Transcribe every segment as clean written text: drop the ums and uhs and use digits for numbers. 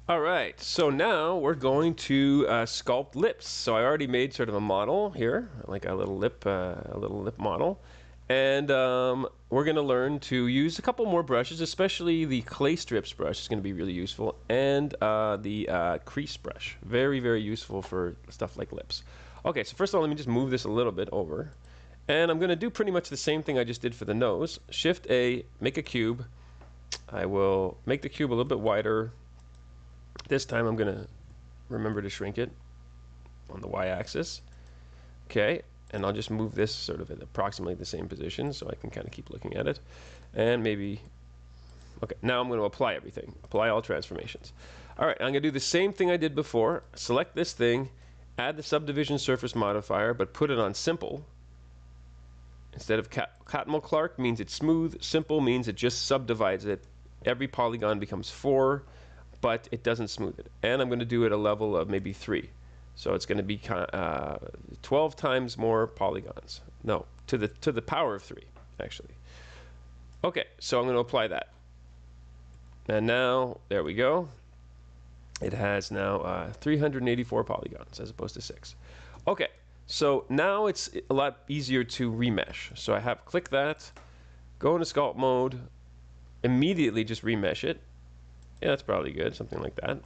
All right, so now we're going to sculpt lips. So I already made sort of a model here, like a little lip model, and we're going to learn to use a couple more brushes, especially the clay strips brush is going to be really useful, and the crease brush, very very useful for stuff like lips. Okay, so first of all, let me just move this a little bit over, and I'm going to do pretty much the same thing I just did for the nose. Shift A, make a cube. I will make the cube a little bit wider. This time I'm going to remember to shrink it on the y-axis. Okay, and I'll just move this sort of at approximately the same position so I can kind of keep looking at it. And maybe, okay, now I'm going to apply everything. Apply all transformations. All right, I'm going to do the same thing I did before. Select this thing, add the subdivision surface modifier, but put it on simple. Instead of Catmull-Clark means it's smooth. Simple means it just subdivides it. Every polygon becomes 4. But it doesn't smooth it. And I'm going to do it at a level of maybe 3. So it's going to be 12 times more polygons. No, to the power of 3, actually. Okay, so I'm going to apply that. And now, there we go. It has now 384 polygons as opposed to 6. Okay, so now it's a lot easier to remesh. So I have click that, go into sculpt mode, immediately just remesh it. Yeah, that's probably good, something like that.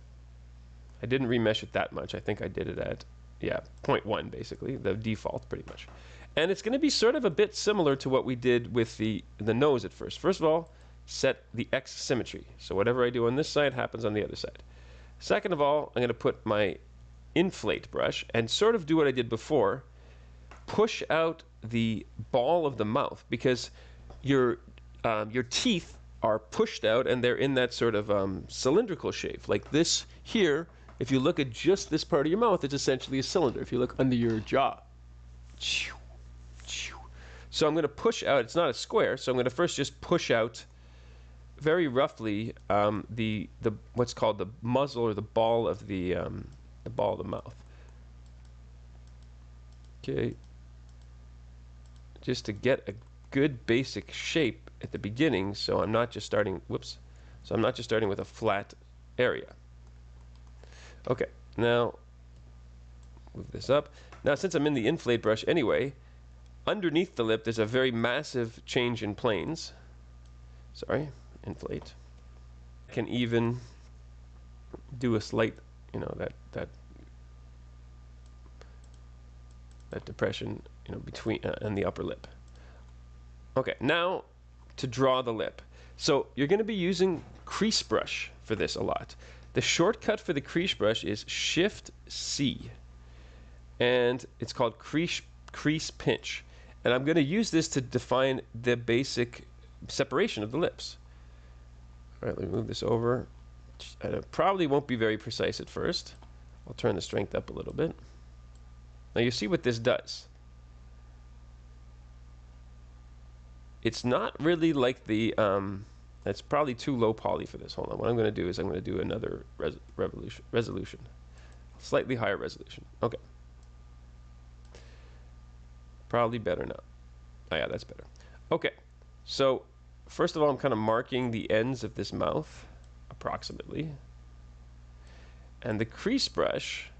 I didn't remesh it that much. I think I did it at, yeah, 0.1 basically, the default pretty much. And it's going to be sort of a bit similar to what we did with the nose at first. First of all, set the X symmetry. So whatever I do on this side happens on the other side. Second of all, I'm going to put my inflate brush and sort of do what I did before. Push out the ball of the mouth because your teeth are pushed out and they're in that sort of cylindrical shape. Like this here, if you look at just this part of your mouth, it's essentially a cylinder. If you look under your jaw. So I'm going to push out, it's not a square, so I'm going to first just push out very roughly the what's called the muzzle or the ball of the mouth. Okay. Just to get a good basic shape at the beginning, so I'm not just starting, so I'm not just starting with a flat area. Okay, now move this up. Now since I'm in the inflate brush anyway, underneath the lip there's a very massive change in planes. Sorry, inflate. I can even do a slight, you know, that depression, you know, between and the upper lip. Okay, now to draw the lip. So you're going to be using crease brush for this a lot. The shortcut for the crease brush is Shift C, and it's called crease pinch. And I'm going to use this to define the basic separation of the lips. All right, let me move this over. It probably won't be very precise at first. I'll turn the strength up a little bit. Now you see what this does. It's not really like the, it's probably too low poly for this. Hold on, what I'm going to do is I'm going to do another resolution. Slightly higher resolution. Okay. Probably better now. Oh yeah, that's better. Okay, so first of all, I'm kind of marking the ends of this mouth, approximately. And the crease brush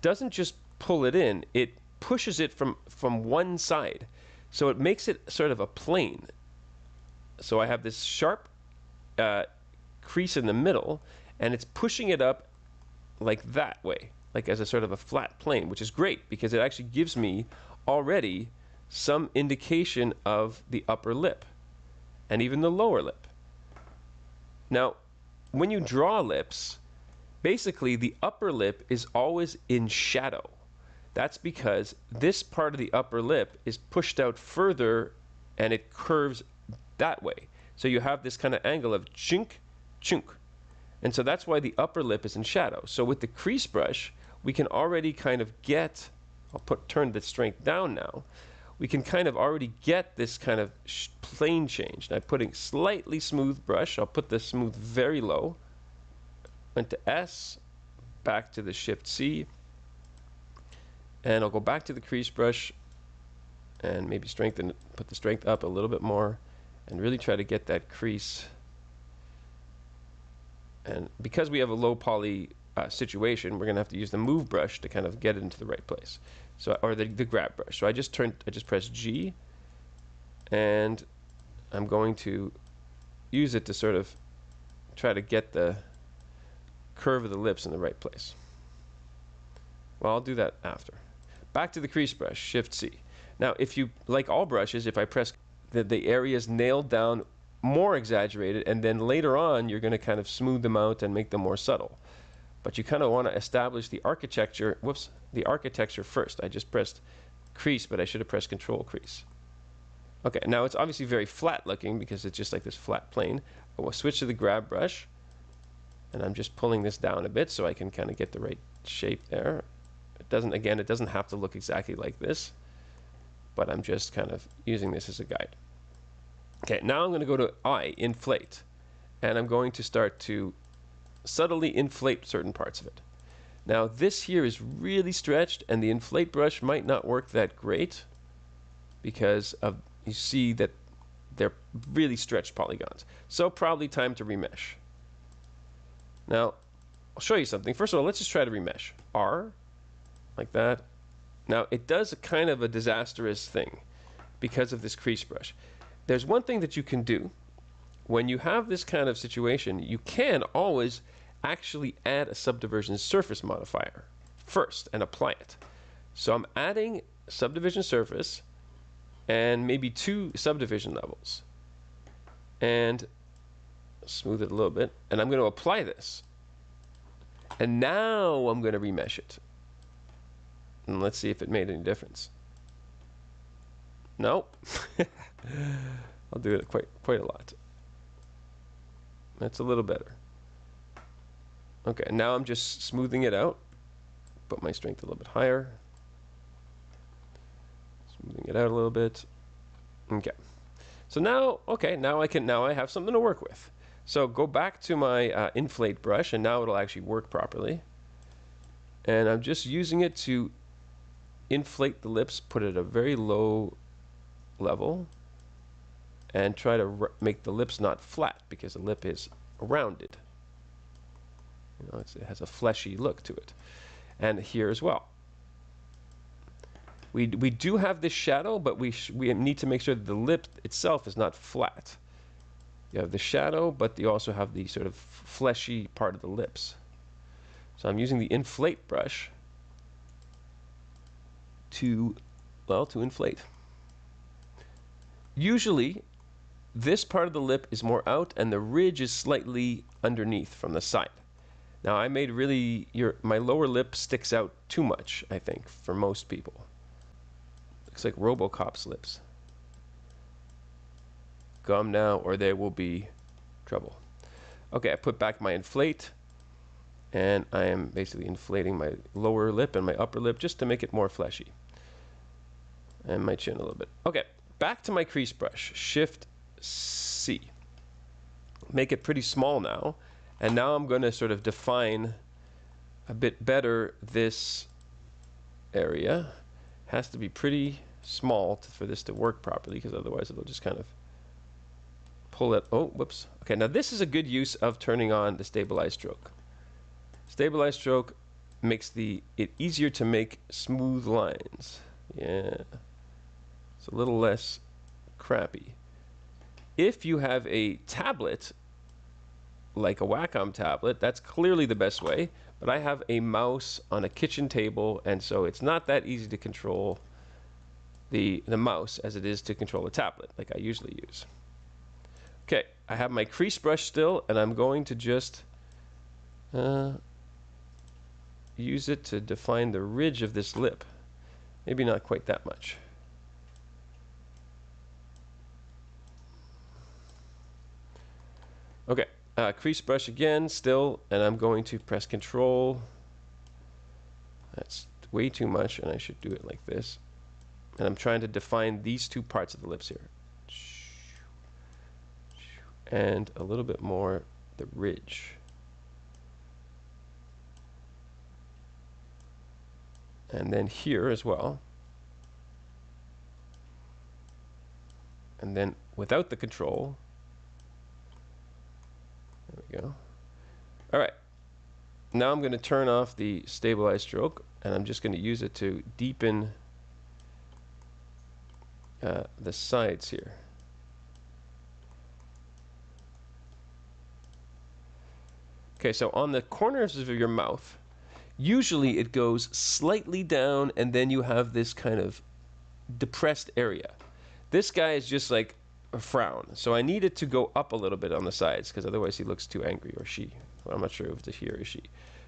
doesn't just pull it in, it pushes it from one side. So it makes it sort of a plane. So I have this sharp crease in the middle, and it's pushing it up like that way, like as a sort of a flat plane, which is great because it actually gives me already some indication of the upper lip and even the lower lip. Now, when you draw lips, basically the upper lip is always in shadow. That's because this part of the upper lip is pushed out further and it curves that way. So you have this kind of angle of chink, chunk. And so that's why the upper lip is in shadow. So with the crease brush, we can already kind of get, turn the strength down now, we can kind of already get this kind of plane change. Now I'm putting slightly smooth brush, I'll put the smooth very low, went to S, back to the Shift C, and I'll go back to the crease brush and maybe strengthen, put the strength up a little bit more and really try to get that crease And because we have a low poly situation, we're going to have to use the move brush to kind of get it into the right place. So, or the grab brush. So I just press G, and I'm going to use it to sort of try to get the curve of the lips in the right place. Well, I'll do that after. Back to the crease brush, Shift C. Now, if you, like all brushes, if I press the areas nailed down, more exaggerated, and then later on you're going to kind of smooth them out and make them more subtle. But you kind of want to establish the architecture, the architecture first. I just pressed crease, but I should have pressed Control Crease. Okay, now it's obviously very flat looking because it's just like this flat plane. I will switch to the grab brush, and I'm just pulling this down a bit so I can kind of get the right shape there. It doesn't have to look exactly like this, but I'm just kind of using this as a guide. Okay, now I'm going to go to I, Inflate, and I'm going to start to subtly inflate certain parts of it. Now this here is really stretched, and the inflate brush might not work that great because of, you see that they're really stretched polygons. So probably time to remesh. Now I'll show you something. First of all, let's just try to remesh. R, like that. Now it does a kind of a disastrous thing because of this crease brush. There's one thing that you can do when you have this kind of situation. You can always actually add a subdivision surface modifier first and apply it. So I'm adding subdivision surface and maybe 2 subdivision levels, and smooth it a little bit, and I'm going to apply this, and now I'm going to remesh it, and let's see if it made any difference. No. I'll do it quite a lot. That's a little better. Okay, now I'm just smoothing it out. Put my strength a little bit higher. Smoothing it out a little bit. Okay. So now, okay, now I have something to work with. So go back to my inflate brush, and now it'll actually work properly. And I'm just using it to inflate the lips, put it at a very low level, and try to make the lips not flat because the lip is rounded. You know, it has a fleshy look to it. And here as well. We do have this shadow, but we need to make sure that the lip itself is not flat. You have the shadow, but you also have the sort of fleshy part of the lips. So I'm using the inflate brush to inflate. Usually, this part of the lip is more out, and the ridge is slightly underneath from the side. Now I made my lower lip sticks out too much, I think, for most people. Looks like RoboCop's lips. Gum now, or there will be trouble. Okay, I put back my inflate, and I am basically inflating my lower lip and my upper lip just to make it more fleshy. And my chin a little bit. Okay, back to my crease brush. Shift C. Make it pretty small now. And now I'm going to sort of define a bit better this area. Has to be pretty small for this to work properly, because otherwise it'll just kind of pull it. Oh, whoops. Okay, now this is a good use of turning on the stabilized stroke. Stabilized stroke makes it easier to make smooth lines. Yeah. It's a little less crappy. If you have a tablet, like a Wacom tablet, that's clearly the best way, but I have a mouse on a kitchen table, and so it's not that easy to control the mouse as it is to control a tablet like I usually use. Okay, I have my crease brush still, and I'm going to just use it to define the ridge of this lip. Maybe not quite that much. Okay, crease brush again still, and I'm going to press Control. That's way too much, and I should do it like this. And I'm trying to define these 2 parts of the lips here. And a little bit more the ridge. And then here as well. And then without the control, there we go. All right. Now I'm going to turn off the stabilize stroke, and I'm just going to use it to deepen the sides here. Okay, so on the corners of your mouth, usually it goes slightly down, and then you have this kind of depressed area. This guy is just like a frown, so I need it to go up a little bit on the sides, because otherwise he looks too angry, or she. Well, I'm not sure if it's a he or a she.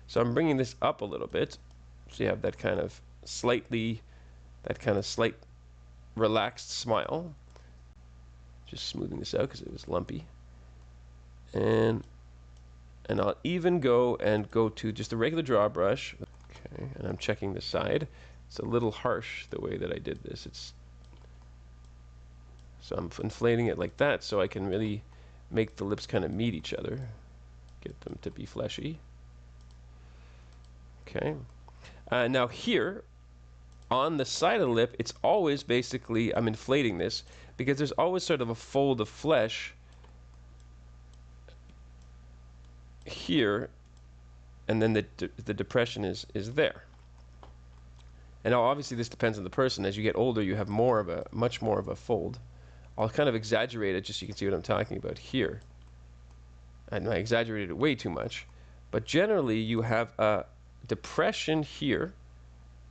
So I'm bringing this up a little bit, so you have that kind of slight relaxed smile. Just smoothing this out because it was lumpy. And I'll even go to just a regular draw brush. Okay, and I'm checking the side. It's a little harsh the way that I did this. So I'm inflating it like that so I can really make the lips kind of meet each other. Get them to be fleshy. Okay. Now here, on the side of the lip, it's always basically, I'm inflating this because there's always sort of a fold of flesh here, and then the depression is there. And now obviously this depends on the person. As you get older, you have much more of a fold. I'll kind of exaggerate it just so you can see what I'm talking about here. And I exaggerated it way too much. But generally you have a depression here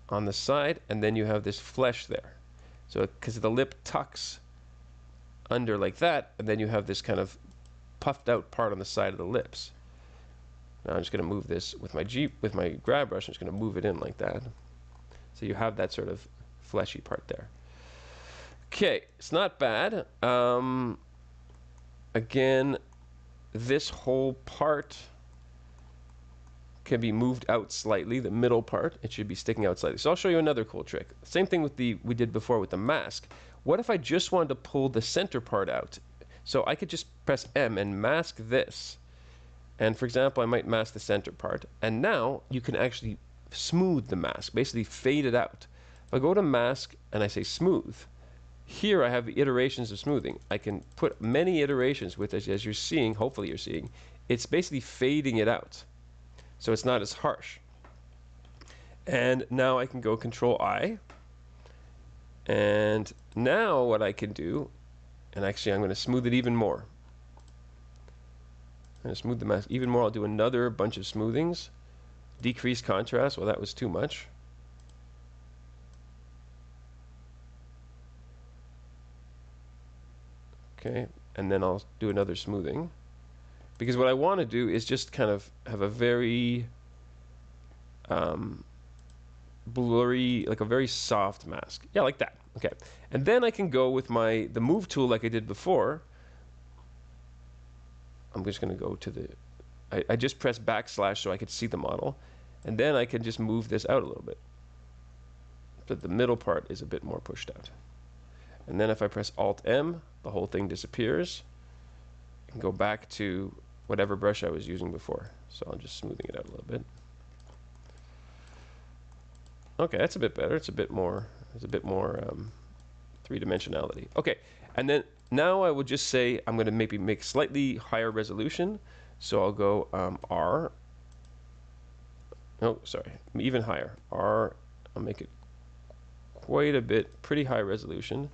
on the side, and then you have this flesh there. So because the lip tucks under like that, and then you have this kind of puffed out part on the side of the lips. Now I'm just going to move this with my grab brush. I'm just going to move it in like that. So you have that sort of fleshy part there. Okay, it's not bad. Again, this whole part can be moved out slightly. The middle part, it should be sticking out slightly. So I'll show you another cool trick. Same thing with we did before with the mask. What if I just wanted to pull the center part out? So I could just press M and mask this. And for example, I might mask the center part. And now you can actually smooth the mask, basically fade it out. If I go to mask and I say smooth, here I have the iterations of smoothing. I can put many iterations with it, as you're seeing, hopefully you're seeing. It's basically fading it out, so it's not as harsh. And now I can go Control I. And now what I can do, and actually I'm going to smooth it even more. I'm going to smooth the mask even more. I'll do another bunch of smoothings. Decrease contrast. Well, that was too much. Okay, and then I'll do another smoothing. Because what I want to do is just kind of have a very blurry, like a very soft mask. Yeah, like that. Okay, and then I can go with the move tool like I did before. I'm just going to go to I just press backslash so I could see the model, and then I can just move this out a little bit. So the middle part is a bit more pushed out. And then if I press Alt-M, the whole thing disappears. I can go back to whatever brush I was using before. So I'm just smoothing it out a little bit. Okay, that's a bit better. It's a bit more three-dimensionality. Okay, and then now I will just say I'm going to maybe make slightly higher resolution. So I'll go R. Oh, sorry, even higher. R. I'll make it quite a bit, pretty high resolution.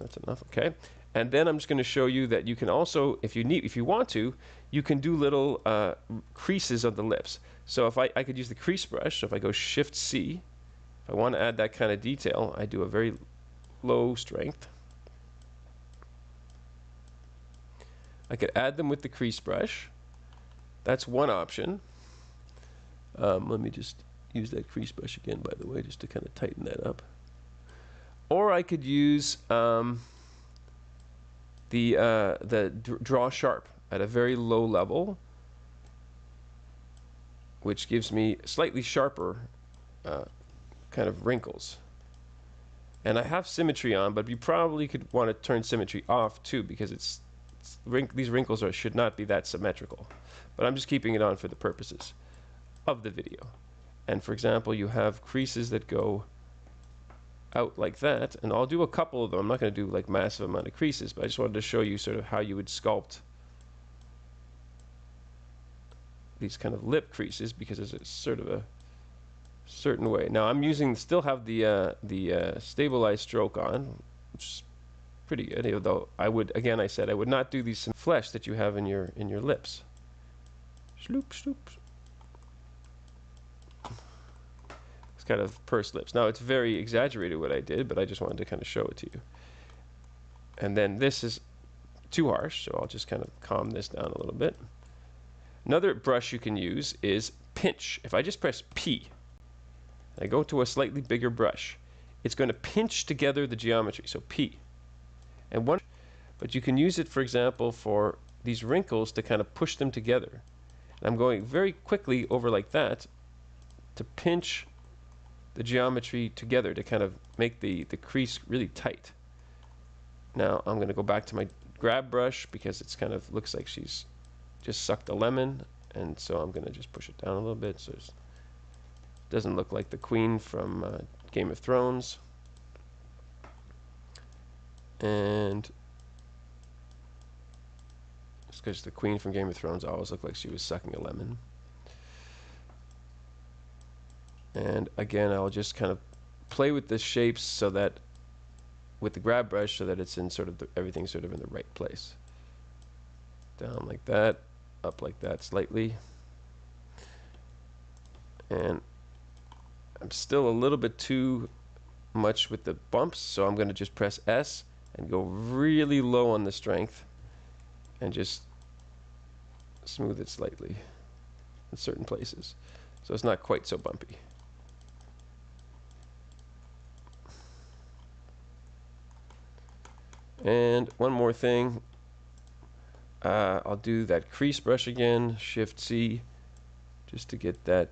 That's enough. Okay, and then I'm just going to show you that you can also, if you want to, you can do little creases of the lips. So if I could use the crease brush. So if I go Shift C, if I want to add that kind of detail, I do a very low strength. I could add them with the crease brush. That's one option. Let me just use that crease brush again, by the way, just to kind of tighten that up. Or I could use the draw sharp at a very low level, which gives me slightly sharper kind of wrinkles. And I have symmetry on, but you probably could want to turn symmetry off too, because these wrinkles should not be that symmetrical. But I'm just keeping it on for the purposes of the video. And for example, you have creases that go out like that, and I'll do a couple of them. I'm not going to do like massive amount of creases, but I just wanted to show you sort of how you would sculpt these kind of lip creases because it's sort of a certain way. Now I'm still have the stabilized stroke on, which is pretty good. Although I said I would not do these flesh that you have in your lips. Sloop, sloop. It's kind of pursed lips. Now it's very exaggerated what I did, but I just wanted to kind of show it to you. And then this is too harsh, so I'll just kind of calm this down a little bit. Another brush you can use is pinch. If I just press P, I go to a slightly bigger brush, it's going to pinch together the geometry. So P. But you can use it, for example, for these wrinkles to kind of push them together. And I'm going very quickly over like that to pinch the geometry together to kind of make the crease really tight. Now I'm going to go back to my grab brush because it's kind of looks like she's just sucked a lemon, and so I'm going to just push it down a little bit so it doesn't look like the queen from Game of Thrones. And it's because the queen from Game of Thrones always looked like she was sucking a lemon. And again, I'll just kind of play with the shapes so that with the grab brush so that it's in sort of everything's sort of in the right place. Down like that, up like that slightly. And I'm still a little bit too much with the bumps, so I'm going to just press S and go really low on the strength and just smooth it slightly in certain places so it's not quite so bumpy. And one more thing, I'll do that crease brush again, Shift C, just to get that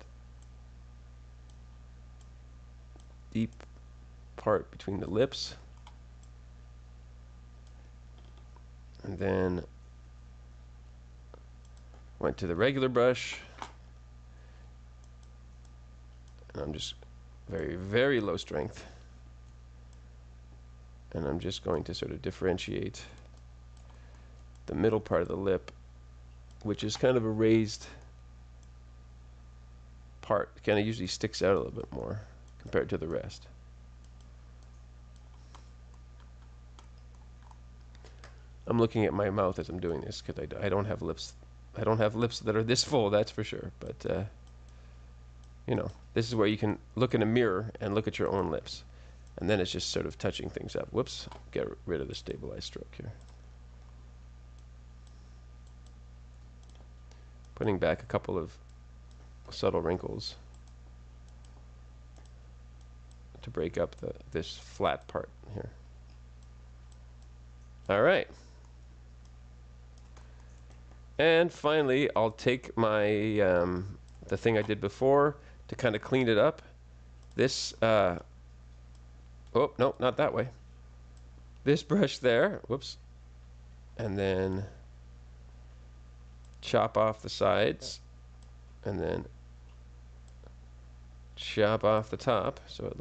deep part between the lips. And then went to the regular brush, and I'm just very, very low strength. And I'm just going to sort of differentiate the middle part of the lip, which is kind of a raised part. It kind of usually sticks out a little bit more compared to the rest. I'm looking at my mouth as I'm doing this because I don't have lips. I don't have lips that are this full, that's for sure. But you know, this is where you can look in a mirror and look at your own lips. And then it's just sort of touching things up. Whoops, get rid of the stabilized stroke here. Putting back a couple of subtle wrinkles to break up this flat part here. All right. And finally, I'll take my the thing I did before to kind of clean it up. This oh, no, not that way. This brush there, whoops, and then chop off the sides, and then chop off the top so it looks